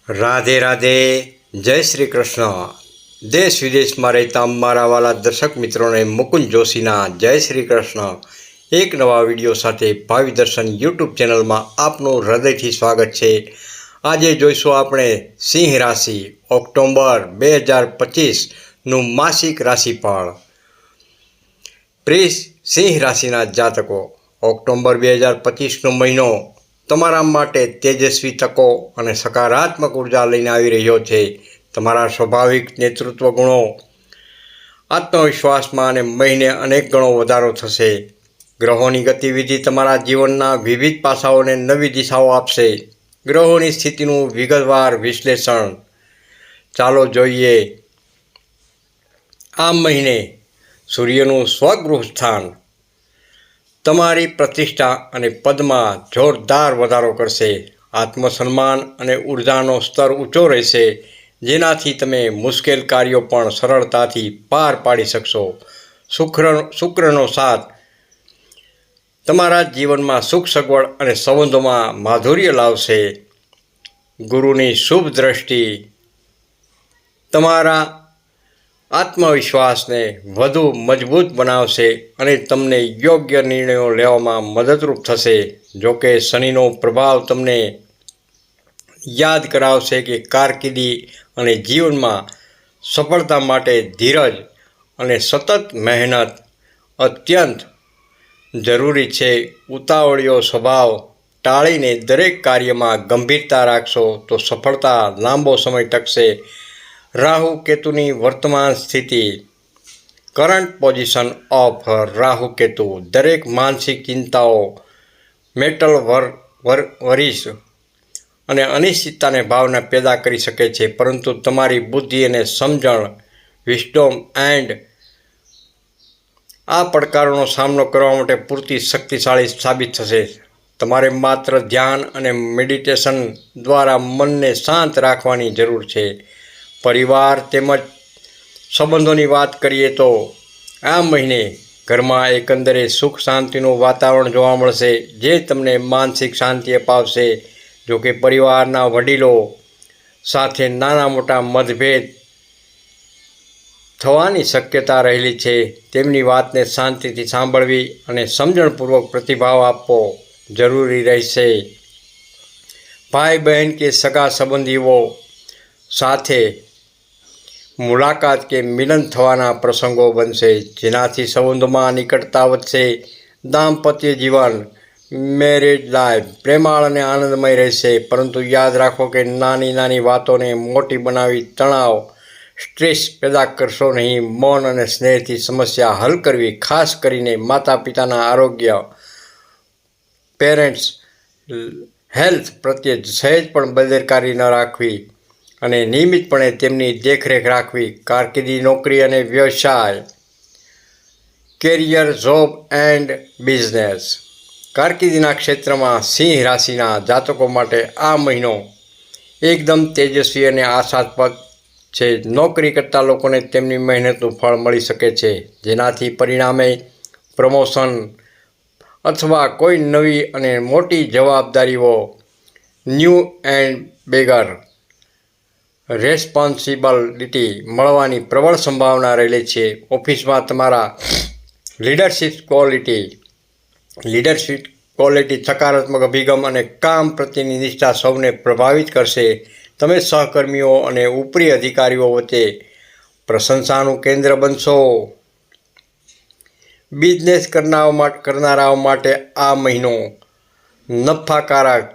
રાધે રાધે, જય શ્રી કૃષ્ણ. દેશ વિદેશમાં રહેતા મારા વાલા દર્શક મિત્રોને મુકુંદ જોશીના જય શ્રી કૃષ્ણ. એક નવા વિડીયો સાથે ભાવિ દર્શન યુટ્યુબ ચેનલમાં આપનું હૃદયથી સ્વાગત છે. આજે જોઈશું આપણે સિંહ રાશિ ઓક્ટોબર 2025નું માસિક રાશિફળ. પ્રિય સિંહ રાશિના જાતકો, ઓક્ટોબર 2025નો મહિનો તમારા માટે તેજસ્વી તકો અને સકારાત્મક ઉર્જા લઈને આવી રહ્યો છે. તમારા સ્વાભાવિક નેતૃત્વ ગુણો, આત્મવિશ્વાસમાં અને મહિને અનેક ગણો વધારો થશે. ગ્રહોની ગતિવિધિ તમારા જીવનના વિવિધ પાસાઓને નવી દિશાઓ આપશે. ગ્રહોની સ્થિતિનું વિગતવાર વિશ્લેષણ ચાલો જોઈએ. આ મહિને સૂર્યનું સ્વગૃહ સ્થાન તમારી પ્રતિષ્ઠા અને પદમાં જોરદાર વધારો કરશે. આત્મસન્માન અને ઉર્જાનો સ્તર ઊંચો રહેશે, જેનાથી તમે મુશ્કેલ કાર્યો પણ સરળતાથી પાર પાડી શકશો. શુક્રનો સાથ તમારા જીવનમાં સુખ સગવડ અને સંબંધોમાં માધુર્ય લાવશે. ગુરુની શુભ દ્રષ્ટિ તમારા આત્મવિશ્વાસને વધુ મજબૂત બનાવશે અને તમને યોગ્ય નિર્ણયો લેવામાં મદદરૂપ થશે. જોકે શનિનો પ્રભાવ તમને યાદ કરાવશે કે કારકિર્દી અને જીવનમાં સફળતા માટે ધીરજ અને સતત મહેનત અત્યંત જરૂરી છે. ઉતાવળિયો સ્વભાવ ટાળીને દરેક કાર્યમાં ગંભીરતા રાખશો તો સફળતા લાંબો સમય ટકશે. રાહુ કેતુની વર્તમાન સ્થિતિ. Current position of Rahu Ketu દરેક માનસિક ચિંતાઓ, મેન્ટલ વરીઝ અને અનિશ્ચિતતાને ભાવના પેદા કરી શકે છે, પરંતુ તમારી બુદ્ધિ અને સમજણ વિસ્ડોમ એન્ડ આ પડકારોનો સામનો કરવા માટે પૂરતી શક્તિશાળી સાબિત થશે. તમારે માત્ર ધ્યાન અને મેડિટેશન દ્વારા મનને શાંત રાખવાની જરૂર છે. પરિવાર તેમજ સંબંધોની વાત કરીએ તો આ મહિને ઘરમાં એકંદરે સુખ શાંતિનું વાતાવરણ જોવા મળશે, જે તમને માનસિક શાંતિ અપાવશે. જોકે પરિવારના વડીલો સાથે નાના મોટા મતભેદ થવાની શક્યતા રહેલી છે. તેમની વાતને શાંતિથી સાંભળવી અને સમજણપૂર્વક પ્રતિભાવ આપવો જરૂરી રહેશે. ભાઈ બહેન કે સગા સંબંધીઓ સાથે મુલાકાત કે મિલન થવાના પ્રસંગો બનશે, જેનાથી સંબંધોમાં નિકટતા વધશે. દાંપત્ય જીવન મેરેજ લાઈફ પ્રેમાળ અને આનંદમય રહેશે, પરંતુ યાદ રાખો કે નાની નાની વાતોને મોટી બનાવી તણાવ સ્ટ્રેસ પેદા કરશો નહીં. મૌન અને સ્નેહથી સમસ્યા હલ કરવી, ખાસ કરીને માતા પિતાના આરોગ્ય, પેરેન્ટ્સ હેલ્થ પ્રત્યે સહેજ પણ બેદરકારી ન રાખવી અને નિયમિતપણે તેમની દેખરેખ રાખવી. કારકિર્દી, નોકરી અને વ્યવસાય, કેરિયર, જોબ એન્ડ બિઝનેસ. કારકિર્દીના ક્ષેત્રમાં સિંહ રાશિના જાતકો માટે આ મહિનો એકદમ તેજસ્વી અને આશાસ્પદ છે. નોકરી કરતા લોકોને તેમની મહેનતનું ફળ મળી શકે છે, જેનાથી પરિણામે પ્રમોશન અથવા કોઈ નવી અને મોટી જવાબદારીઓ ન્યૂ એન્ડ બેગર રેસ્પોન્સિબિલિટી મળવાની પ્રબળ સંભાવના રહેલી છે. ઓફિસમાં તમારા લીડરશિપ ક્વોલિટી, સકારાત્મક અભિગમ અને કામ પ્રત્યેની નિષ્ઠા સૌને પ્રભાવિત કરશે. તમે સહકર્મીઓ અને ઉપરી અધિકારીઓ વચ્ચે પ્રશંસાનું કેન્દ્ર બનશો. બિઝનેસ કરનારાઓ માટે આ મહિનો નફાકારક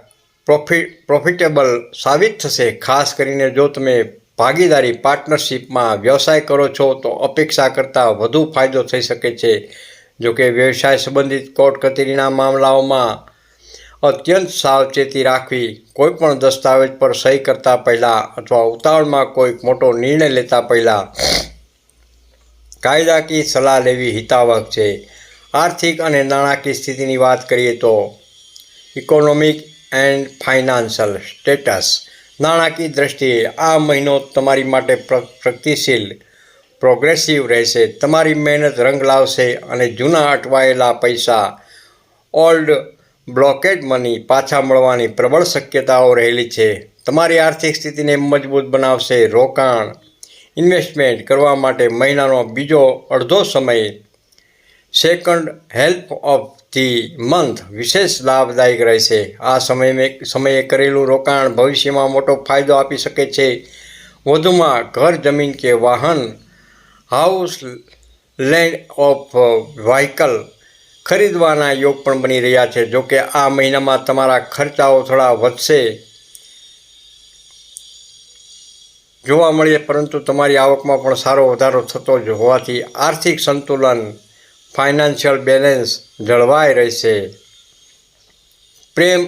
પ્રોફિટેબલ સાબિત થશે. ખાસ કરીને જો તમે ભાગીદારી પાર્ટનરશિપમાં વ્યવસાય કરો છો તો અપેક્ષા કરતાં વધુ ફાયદો થઈ શકે છે. જોકે વ્યવસાય સંબંધિત કોર્ટ કચેરીના મામલાઓમાં અત્યંત સાવચેતી રાખવી. કોઈપણ દસ્તાવેજ પર સહી કરતા પહેલાં અથવા ઉતાવળમાં કોઈ મોટો નિર્ણય લેતા પહેલાં કાયદાકીય સલાહ લેવી હિતાવહ છે. આર્થિક અને નાણાકીય સ્થિતિની વાત કરીએ તો ઇકોનોમિક એન્ડ ફાઇનાન્શિયલ સ્ટેટસ. નાણાકીય દ્રષ્ટિએ આ મહિનો તમારી માટે પ્રગતિશીલ પ્રોગ્રેસિવ રહેશે. તમારી મહેનત રંગ લાવશે અને જૂના અટવાયેલા પૈસા, ઓલ્ડ બ્લોકેડ મની પાછા મળવાની પ્રબળ શક્યતાઓ રહેલી છે. તમારી આર્થિક સ્થિતિને મજબૂત બનાવશે. રોકાણ ઇન્વેસ્ટમેન્ટ કરવા માટે મહિનાનો બીજો અડધો સમય second help of the month વિશેષ લાભદાયક રહેશે. આ સમયે કરેલું રોકાણ ભવિષ્યમાં મોટો ફાયદો આપી શકે છે. વધુમાં ઘર, જમીન કે વાહન, હાઉસ, લેન્ડ ઓફ વ્હીકલ ખરીદવાના યોગ પણ બની રહ્યા છે. જોકે આ મહિનામાં તમારા ખર્ચાઓ થોડા વધશે જોવા મળે, પરંતુ તમારી આવકમાં પણ સારો વધારો થતો જ હોવાથી આર્થિક સંતુલન, ફાઇનાન્શિયલ બેલેન્સ જળવાઈ રહેશે. પ્રેમ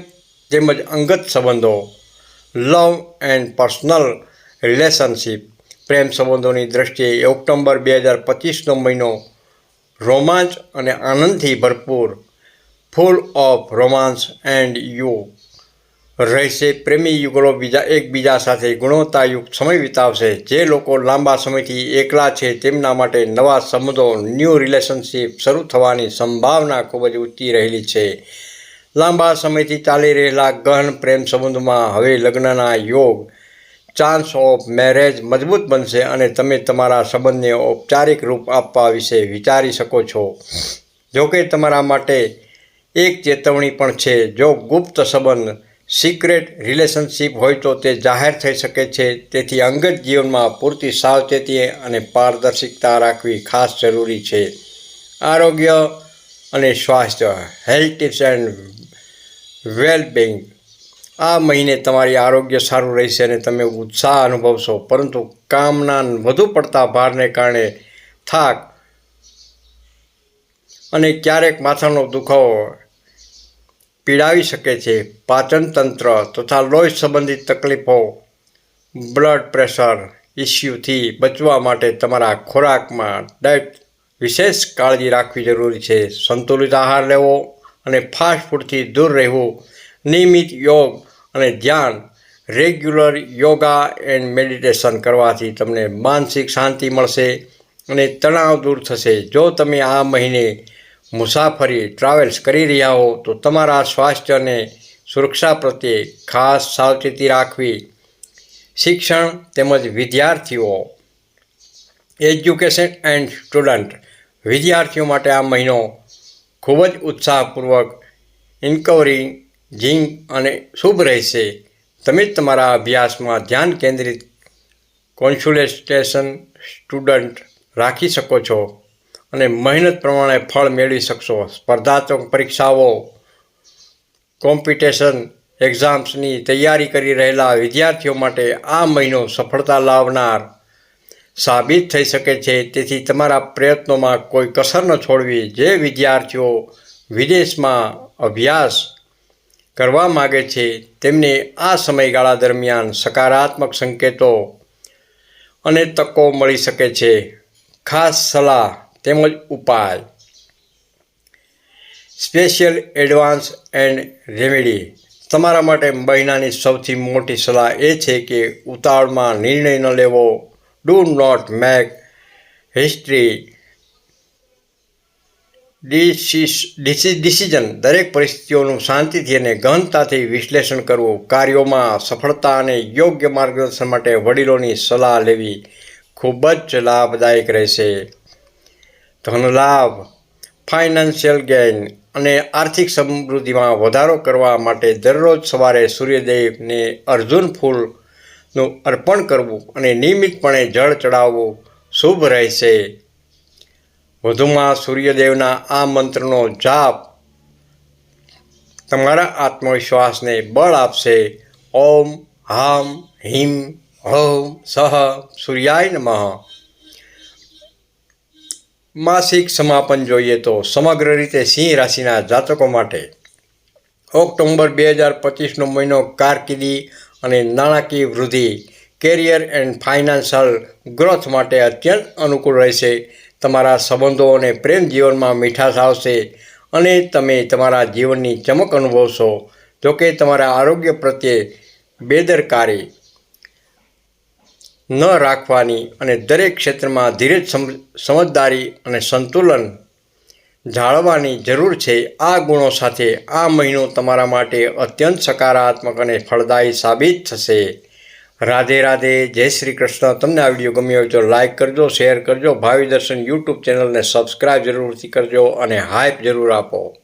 તેમજ અંગત સંબંધો, લવ એન્ડ પર્સનલ રિલેશનશિપ. પ્રેમ સંબંધોની દ્રષ્ટિએ ઓક્ટોબર 2025નો મહિનો રોમાંચ અને આનંદથી ભરપૂર, full of romance and you રહેશે. પ્રેમી યુગલો એકબીજા સાથે ગુણવત્તાયુક્ત સમય વિતાવશે. જે લોકો લાંબા સમયથી એકલા છે તેમના માટે નવા સંબંધો, ન્યૂ રિલેશનશિપ શરૂ થવાની સંભાવના ખૂબ જ ઊંચી રહેલી છે. લાંબા સમયથી ચાલી રહેલા ગહન પ્રેમ સંબંધોમાં હવે લગ્નના યોગ, ચાન્સ ઓફ મેરેજ મજબૂત બનશે અને તમે તમારા સંબંધને ઔપચારિક રૂપ આપવા વિશે વિચારી શકો છો. જોકે તમારા માટે એક ચેતવણી પણ છે. જો ગુપ્ત સંબંધ, સિક્રેટ રિલેશનશિપ હોય તો તે જાહેર થઈ શકે છે. તેથી અંગત જીવનમાં પૂરતી સાવચેતી અને પારદર્શિકતા રાખવી ખાસ જરૂરી છે. આરોગ્ય અને સ્વાસ્થ્ય, હેલ્થ ટિપ્સ એન્ડ વેલબિંગ. આ મહિને તમારી આરોગ્ય સારું રહેશે અને તમે ઉત્સાહ અનુભવશો, પરંતુ કામના વધુ પડતા ભારને કારણે થાક અને ક્યારેક માથાનો દુખાવો પીડાવી શકે છે. પાચન તંત્ર તથા લોહી સંબંધિત તકલીફો, બ્લડ પ્રેશર ઇસ્યુથી બચવા માટે તમારા ખોરાકમાં ડાયટ વિશેષ કાળજી રાખવી જરૂરી છે. સંતુલિત આહાર લેવો અને ફાસ્ટ ફૂડથી દૂર રહેવું, નિયમિત યોગ અને ધ્યાન, રેગ્યુલર યોગા એન્ડ મેડિટેશન કરવાથી તમને માનસિક શાંતિ મળશે અને તણાવ દૂર થશે. જો તમે આ મહિને મુસાફરી ટ્રાવેલ્સ કરી રહ્યા હો તો તમારા સ્વાસ્થ્ય અને સુરક્ષા પ્રત્યે ખાસ સાવચેતી રાખવી. શિક્ષણ તેમજ વિદ્યાર્થીઓ, એજ્યુકેશન એન્ડ સ્ટુડન્ટ. વિદ્યાર્થીઓ માટે આ મહિનો ખૂબ જ ઉત્સાહપૂર્વક, એન્કરેજિંગ અને શુભ રહેશે. તમે તમારા અભ્યાસમાં ધ્યાન કેન્દ્રિત, કોન્સન્ટ્રેશન સ્ટુડન્ટ રાખી શકો છો અને મહેનત પ્રમાણે ફળ મેળવી શકશો. સ્પર્ધાત્મક પરીક્ષાઓ, કોમ્પિટિશન એક્ઝામ્સની તૈયારી કરી રહેલા વિદ્યાર્થીઓ માટે આ મહિનો સફળતા લાવનાર સાબિત થઈ શકે છે. તેથી તમારા પ્રયત્નોમાં કોઈ કસર ન છોડવી. જે વિદ્યાર્થીઓ વિદેશમાં અભ્યાસ કરવા માગે છે તેમને આ સમયગાળા દરમિયાન સકારાત્મક સંકેતો અને તકો મળી શકે છે. ખાસ સલાહ તેમજ ઉપાય. Special advance and remedy. તમારા માટે મહિનાની સૌથી મોટી સલાહ એ છે કે ઉતાવળમાં નિર્ણય ન લેવો. Do not make history decision. દરેક પરિસ્થિતિઓનું શાંતિથી અને ગહનતાથી વિશ્લેષણ કરવું. કાર્યોમાં સફળતા અને યોગ્ય માર્ગદર્શન માટે વડીલોની સલાહ લેવી ખૂબ જ લાભદાયક રહેશે. ધનલાભ, ફાઇનાન્શિયલ ગેઇન અને આર્થિક સમૃદ્ધિમાં વધારો કરવા માટે દરરોજ સવારે સૂર્યદેવને અર્જુન ફૂલનું અર્પણ કરવું અને નિયમિતપણે જળ ચડાવવું શુભ રહેશે. વધુમાં સૂર્યદેવના આ મંત્રનો જાપ તમારા આત્મવિશ્વાસને બળ આપશે. ઓમ હામ હિમ હૌમ સહ સૂર્યાય નમઃ. માસિક સમાપન જોઈએ તો સમગ્ર રીતે સિંહ રાશિના જાતકો માટે ઓક્ટોબર 2025નો મહિનો કારકિર્દી અને નાણાકીય વૃદ્ધિ, કેરિયર એન્ડ ફાઇનાન્શિયલ ગ્રોથ માટે અત્યંત અનુકૂળ રહેશે. તમારા સંબંધો અને પ્રેમ જીવનમાં મીઠાશ આવશે અને તમે તમારા જીવનની ચમક અનુભવશો. જોકે તમારા આરોગ્ય પ્રત્યે બેદરકારી ન રાખવાની અને દરેક ક્ષેત્રમાં ધીરજ, સમજદારી અને સંતુલન જાળવવાની જરૂર છે. આ ગુણો સાથે આ મહિનો તમારા માટે અત્યંત સકારાત્મક અને ફળદાયી સાબિત થશે. રાધે રાધે. જય શ્રી કૃષ્ણ. તમને આ વિડીયો ગમ્યો હોય તો લાઇક કરજો, શેર કરજો. ભાવિ દર્શન યુટ્યુબ ચેનલને સબસ્ક્રાઈબ જરૂરથી કરજો અને હાઈપ જરૂર આપો.